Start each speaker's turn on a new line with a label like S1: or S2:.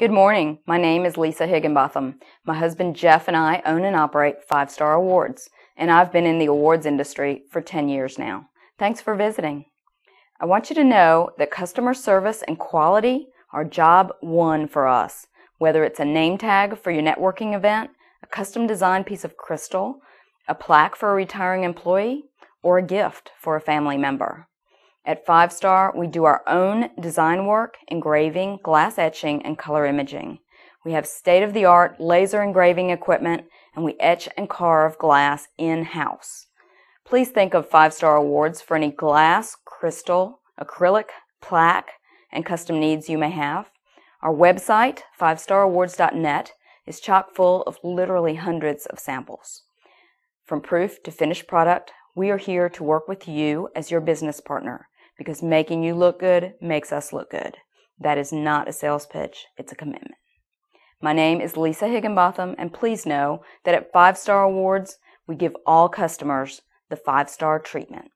S1: Good morning. My name is Lisa Higginbotham. My husband Jeff and I own and operate 5 Star Awards, and I've been in the awards industry for 10 years now. Thanks for visiting. I want you to know that customer service and quality are job one for us, whether it's a name tag for your networking event, a custom designed piece of crystal, a plaque for a retiring employee, or a gift for a family member. At 5 Star, we do our own design work, engraving, glass etching, and color imaging. We have state-of-the-art laser engraving equipment, and we etch and carve glass in-house. Please think of 5 Star Awards for any glass, crystal, acrylic, plaque, and custom needs you may have. Our website, 5starawards.net, is chock full of literally hundreds of samples. From proof to finished product, we are here to work with you as your business partner, because making you look good makes us look good. That is not a sales pitch, it's a commitment. My name is Lisa Higginbotham, and please know that at 5 Star Awards, we give all customers the 5 Star treatment.